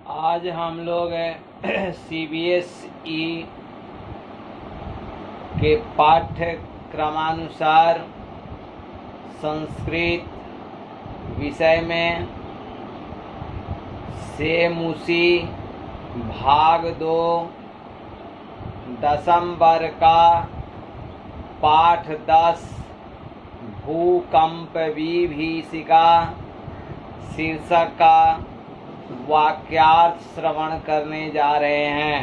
आज हम लोग सीबीएसई के पाठ्यक्रमानुसार संस्कृत विषय में सेमुसी भाग 2 दसम वर्ग का पाठ 10 भूकंप विभीषिका शीर्षक का वाक्यार्थ श्रवण करने जा रहे हैं।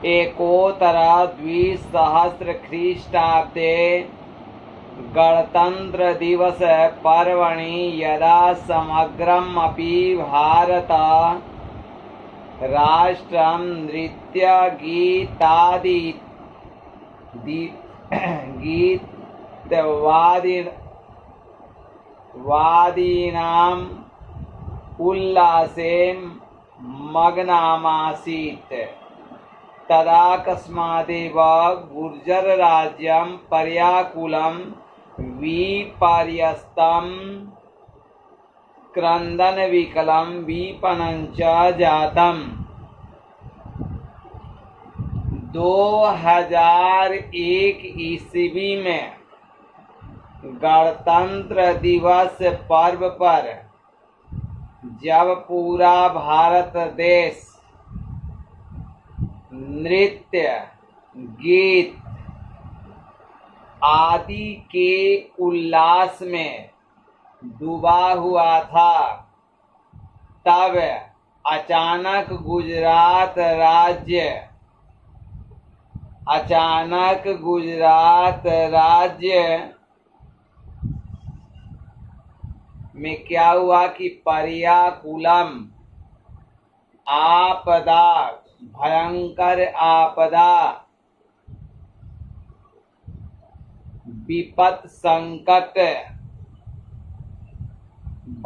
एकोत्तर द्विसहस्र ख्रीष्टाब्दे गणतंत्र दिवस पर्वणि यदा समग्रम् अपि भारत राष्ट्रं नृत्य गीतादि वादीनां उल्लासेन मग्नमासीत् तदा कस्मादेव गुर्जरराज्यं पर्याकुलं विपर्यस्तं क्रन्दनविकलं विपणञ्च जातम्। 2001 ईस्वी में गणतंत्र दिवस पर्व पर जब पूरा भारत देश नृत्य गीत आदि के उल्लास में डूबा हुआ था, तब अचानक गुजरात राज्य में क्या हुआ कि पर्याकुलम आपदा, भयंकर आपदा, विपत संकट,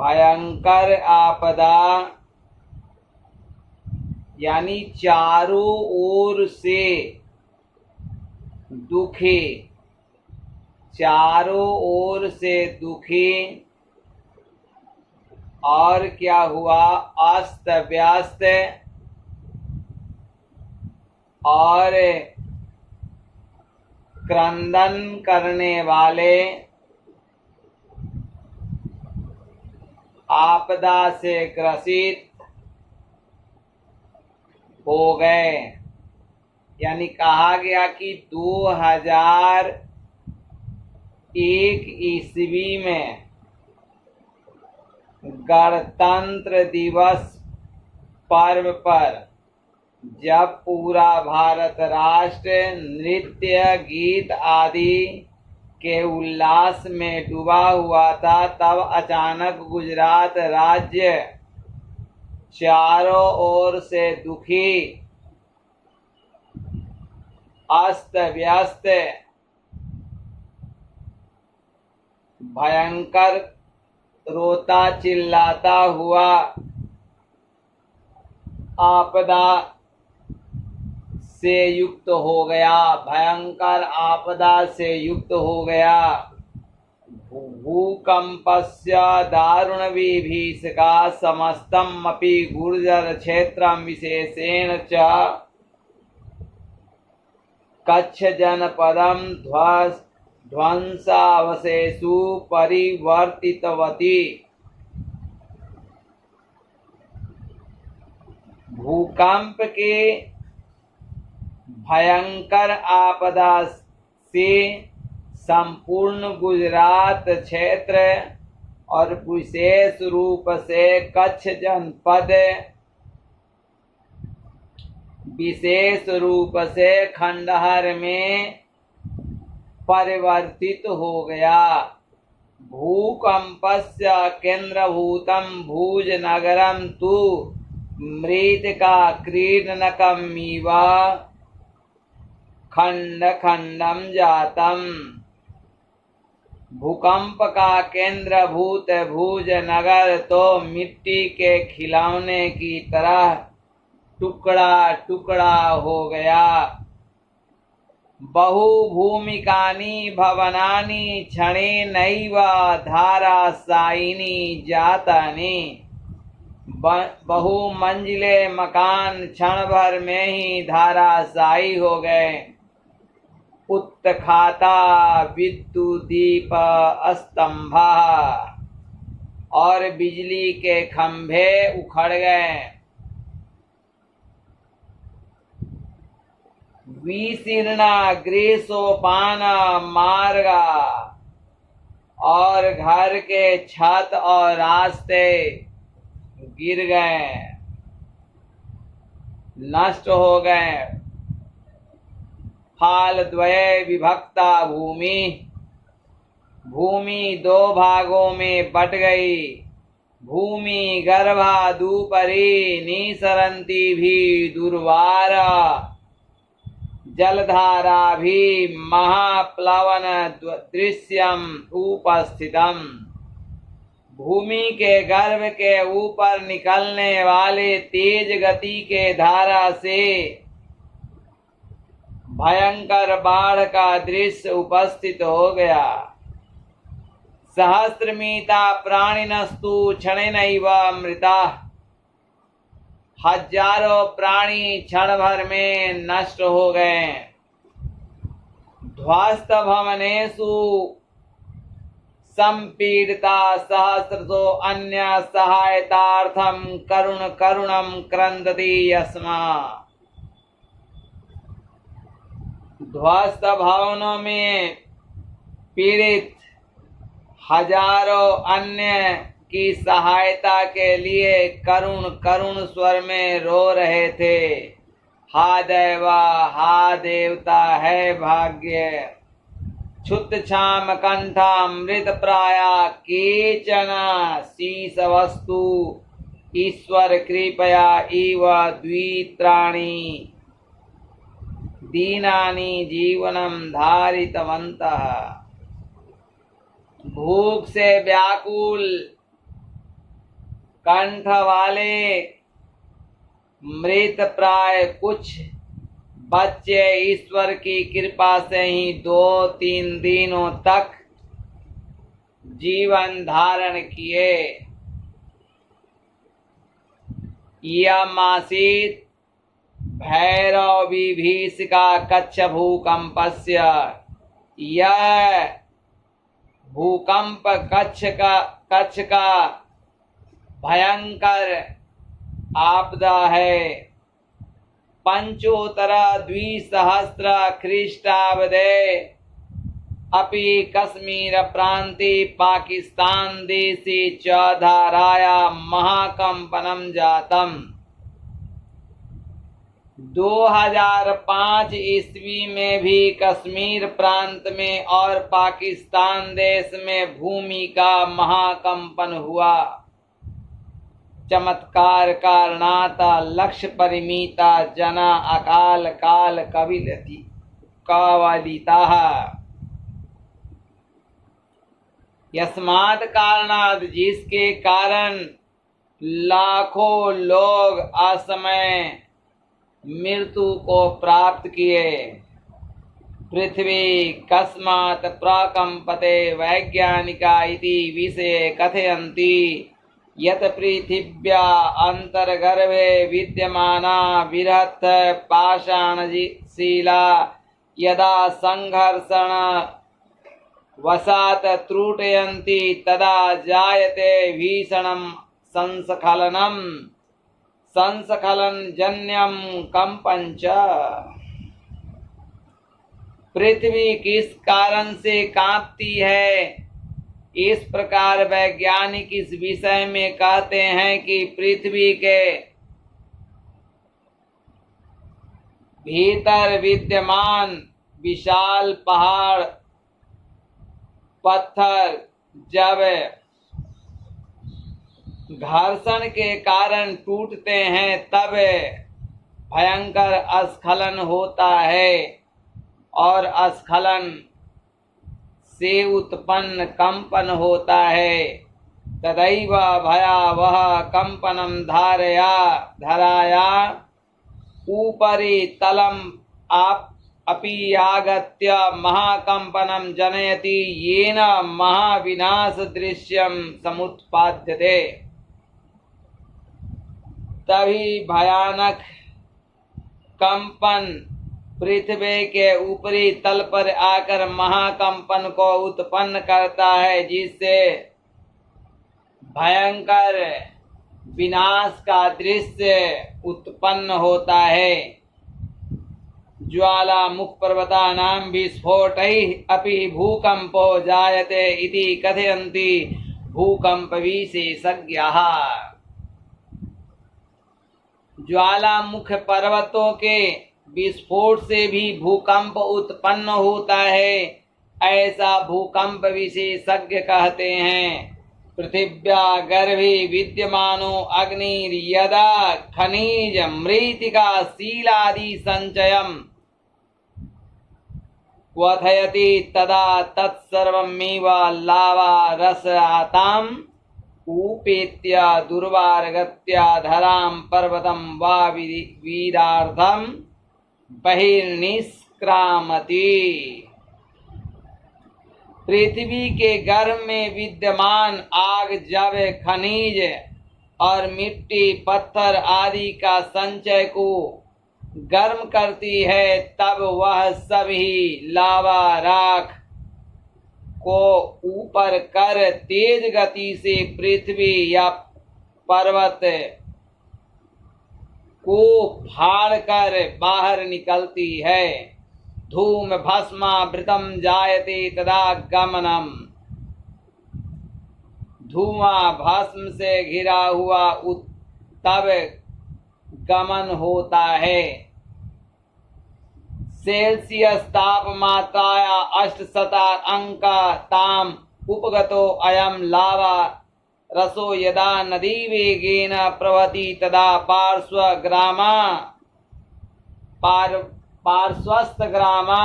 भयंकर आपदा यानी चारों ओर से दुखी और क्या हुआ, अस्त व्यस्त और क्रंदन करने वाले आपदा से ग्रसित हो गए। यानी कहा गया कि 2001 ईस्वी में गणतंत्र दिवस पर्व पर जब पूरा भारत राष्ट्र नृत्य गीत आदि के उल्लास में डूबा हुआ था, तब अचानक गुजरात राज्य चारों ओर से दुखी, अस्त व्यस्त, भयंकर रोता चिल्लाता हुआ आपदा से युक्त हो गया, भयंकर आपदा से युक्त हो गया। भूकंपस्य दारुण विभीषिका समस्तम् अपि गुर्जर क्षेत्रं विशेषेण च कच्छ जनपदं ध्वंसावशेषु परिवर्तितवती। भूकंप के भयंकर आपदा से संपूर्ण गुजरात क्षेत्र और विशेष रूप से कच्छ जनपद, विशेष रूप से खंडहर में परिवर्तित हो गया। भूकंपस्य केंद्रभूतं भुजनगरं तु मृत्तिका क्रीडनकमिव खंड खंडम जातम। भूकंप का केंद्रभूत भुजनगर तो मिट्टी के खिलौने की तरह टुकड़ा टुकड़ा हो गया। बहुभूमिकानि भवनानि क्षणेनैव धाराशायिनी जातानि। बहुमंजिले मकान क्षण भर में ही धाराशायी हो गए। उत्तखाता विद्युत दीप स्तंभा, और बिजली के खंभे उखड़ गए। विशीर्णा गृहसोपान मार्गा, और घर के छत और रास्ते गिर गए, नष्ट हो गए। फालद्वये विभक्ता भूमि, भूमि दो भागों में बट गई। भूमि गर्भा दूपरी निसरंती भी दुर्वार, जलधारा भी महाप्लवन दृश्यम उपस्थितम। भूमि के गर्भ के ऊपर निकलने वाले तेज गति के धारा से भयंकर बाढ़ का दृश्य उपस्थित हो गया। सहस्रमीता प्राणिनस्तु क्षणेनैव मृता, हजारों प्राणी क्षण भर में नष्ट हो गए। ध्वस्त भवनेषु संपीड़िता सहस्रशो अन्य सहायतार्थम करुणम क्रंदति यस्मा। ध्वस्त भवनों में पीड़ित हजारों अन्य की सहायता के लिए करुण स्वर में रो रहे थे। हा देवा, हा देवता, है भाग्य। क्षुत्क्षाम कंठा मृत प्राया केचन शीश वस्तु, ईश्वर कृपया इव द्वित्राणि दीनानि जीवनम धारितवन्तः। भूख से व्याकुल कंठ वाले मृत प्राय कुछ बच्चे ईश्वर की कृपा से ही 2-3 दिनों तक जीवन धारण किए। यमासीत भैरव विभीषिका कच्छ भूकंपस्य। यह भूकंप कच्छ का भयंकर आपदा है। पंचोत्तर द्विसहस्र ख्रीष्टाब्दे अपि कश्मीर प्रांति पाकिस्तान देशे च धाराया महाकंपनम जातम। 2005 ईस्वी में भी कश्मीर प्रांत में और पाकिस्तान देश में भूमि का महाकंपन हुआ। चमत्कार कारणाता लक्ष्य परिमिता जना अकाल काल कविलति कावलिता। यस्मात् कारणात्, जिसके कारण लाखों लोग असमय मृत्यु को प्राप्त किए। पृथ्वी कस्मात् प्रकंपते वैज्ञानिका इति विषये कथयन्ति यत् पृथिव्या अंतर्गर्भे विद्यमाना बृहत् पाषाणशिला यदा संघर्षण वशात् त्रुटयन्ति तदा जायते भीषणं संस्खलनम्। संस्खलन जन्यम कंपंच। पृथ्वी किस कारण से कांपती है, इस प्रकार वैज्ञानिक इस विषय में कहते हैं कि पृथ्वी के भीतर विद्यमान विशाल पहाड़ पत्थर जब घर्षण के कारण टूटते हैं तब भयंकर स्खलन होता है, और स्खलन से उत्पन्न कंपन होता है। तदैव भयावह कंपनम धराया ऊपरी तलम अपि आगत्य महाकंपनम जनयति येन महाविनाश दृश्यम समुत्पाद्यते। तभी भयानक कंपन पृथ्वी के ऊपरी तल पर आकर महाकंपन को उत्पन्न करता है, जिससे भयंकर विनाश का दृश्य उत्पन्न होता है। ज्वालामुख पर्वतानां विस्फोटैः अपि भूकंपो जायते इति कथयन्ति भूकंप विशेषज्ञाः। ज्वालामुख पर्वतों के विस्फोट से भी भूकंप उत्पन्न होता है, ऐसा भूकंप विशेषज्ञ कहते हैं। पृथिव्या गर्भे विद्यमानो अग्निर्यदा खनिज मृत्तिका शीलादि संचयम् क्वथयति तदा तत्सर्वमेव लावा रसाताम् उपेत्य दुर्वारगत्या धरां पर्वतं वा वीरार्थं बहिर्निष्क्रामति। पृथ्वी के गर्भ में विद्यमान आग जब खनिज और मिट्टी पत्थर आदि का संचय को गर्म करती है, तब वह सभी लावा राख को ऊपर कर तेज गति से पृथ्वी या पर्वत को फाड़कर बाहर निकलती है। धूम भस्मावृतम जायते तदा गमनम। धुआं भस्म से घिरा हुआ तब गमन होता है। सेल्सियस तापमात्राया 800 अंकाताम उपगतो अयम लावा रसो यदा नदी वेगेन प्रवहति तदा पार्श्वस्थ ग्रामा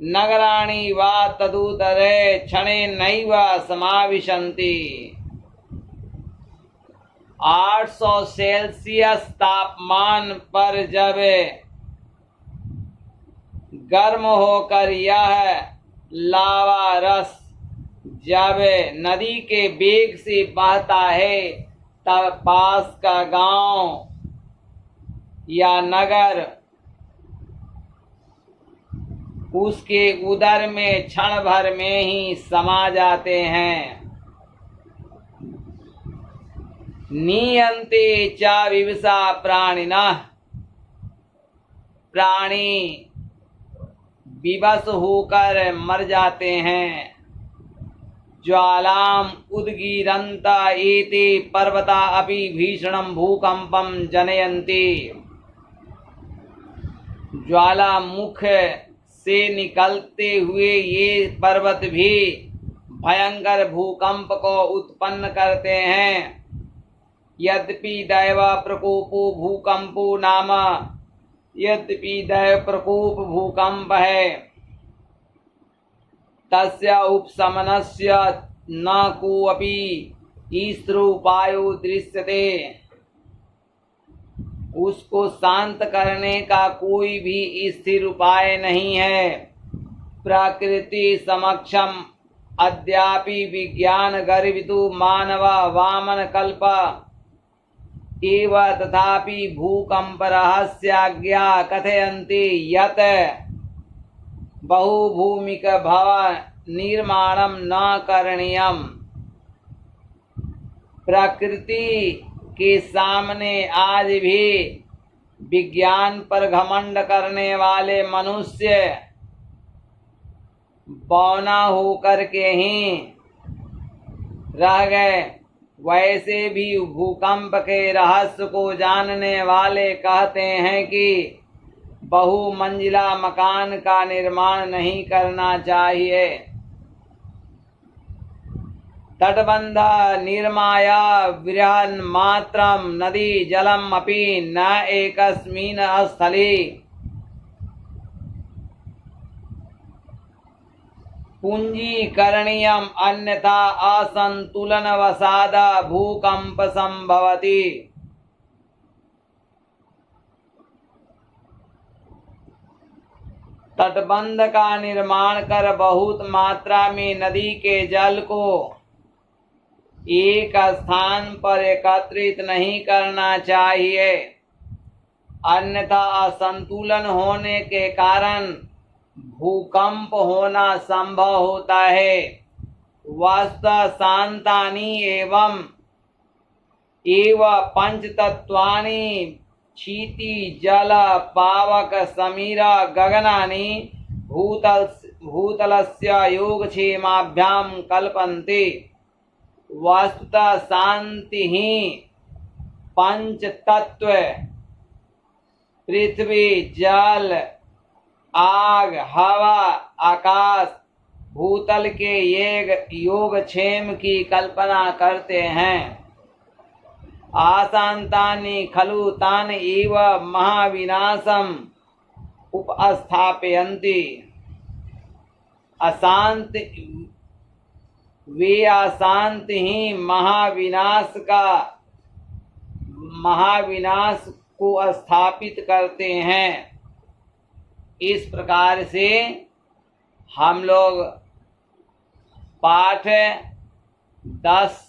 नगराणि वा तदुदरे क्षणेनैव समाविशन्ति। 800 सेल्सियस तापमान पर जब गर्म होकर यह लावा रस जब नदी के वेग से बहता है, तब पास का गांव या नगर उसके उदर में क्षण भर में ही समा जाते हैं। नीयन्ते च विवशा प्राणिनः। प्राणी विवश होकर मर जाते हैं। ज्वालाम उद्गीरन्ता एते पर्वता अपि भीषणं भूकंपं जनयन्ति। ज्वालामुख से निकलते हुए ये पर्वत भी भयंकर भूकंप को उत्पन्न करते हैं। यद्यपि दैव प्रकोपो भूकंपो नाम, यद्यपि दैव प्रकोप भूकंप है, तस्य उपशमनस्य न कोऽपि ईश्वरोपायो दृश्यते। उसको शांत करने का कोई भी स्थिर उपाय नहीं है। प्रकृति समक्षम अद्यापि विज्ञान गर्वितो मानव वामन कल्प एव तथापि भूकंप रहस्याज्ञा कथयन्ति यत् बहुभूमिक भवन निर्माणं न करणीयम्। प्रकृति के सामने आज भी विज्ञान पर घमंड करने वाले मनुष्य बौना होकर के ही रह गए। वैसे भी भूकंप के रहस्य को जानने वाले कहते हैं कि बहुमंजिला मकान का निर्माण नहीं करना चाहिए। तटबंध निर्माय बृहन्मात्रं नदी जलम अपि न एकस्मिन् स्थले पुंजीकरणीयम् अन्यथा असंतुलनवशात् भूकंप संभवति। तटबंध का निर्माण कर बहुत मात्रा में नदी के जल को एक स्थान पर एकत्रित नहीं करना चाहिए, अन्यथा असंतुलन होने के कारण भूकंप होना संभव होता है। वास्तव शांतानि एव पंचतत्वानि क्षिति जल पावक समीर गगनानि भूतलस्य योगक्षेमाभ्यां कल्पन्ते। वस्तुतः शांति ही पंच तत्व पृथ्वी जल आग हवा आकाश भूतल के योगक्षेम की कल्पना करते हैं। आशांतानि खलु तान इव महाविनाशम उपस्थापयन्ति। अशांत वे अशांत ही महाविनाश को स्थापित करते हैं। इस प्रकार से हम लोग पाठ 10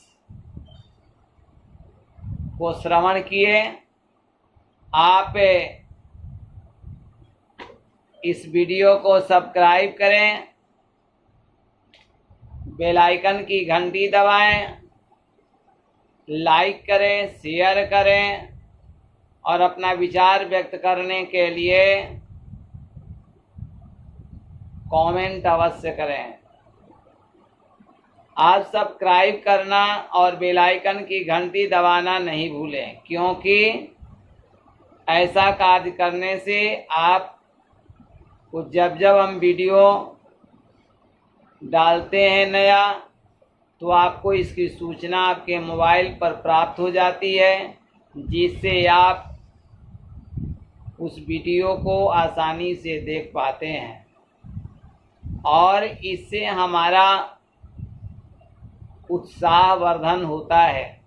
को श्रवण किए। आप इस वीडियो को सब्सक्राइब करें, बेल आइकन की घंटी दबाएं, लाइक करें, शेयर करें और अपना विचार व्यक्त करने के लिए कमेंट अवश्य करें। आप सब्सक्राइब करना और बेल आइकन की घंटी दबाना नहीं भूलें, क्योंकि ऐसा कार्य करने से आपको जब हम वीडियो डालते हैं नया, तो आपको इसकी सूचना आपके मोबाइल पर प्राप्त हो जाती है, जिससे आप उस वीडियो को आसानी से देख पाते हैं और इससे हमारा उत्साह वर्धन होता है।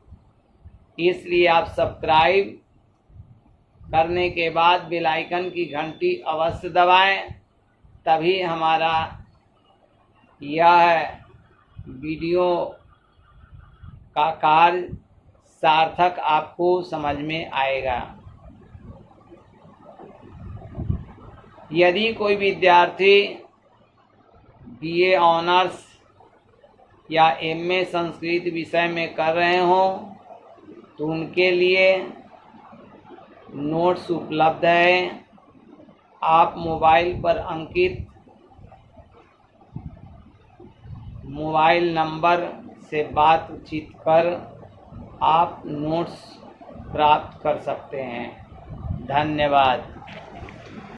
इसलिए आप सब्सक्राइब करने के बाद बेल आइकन की घंटी अवश्य दबाएं, तभी हमारा यह वीडियो का कार्य सार्थक आपको समझ में आएगा। यदि कोई विद्यार्थी BA ऑनर्स या MA संस्कृत विषय में कर रहे हों, तो उनके लिए नोट्स उपलब्ध है। आप मोबाइल पर अंकित मोबाइल नंबर से बातचीत कर आप नोट्स प्राप्त कर सकते हैं। धन्यवाद।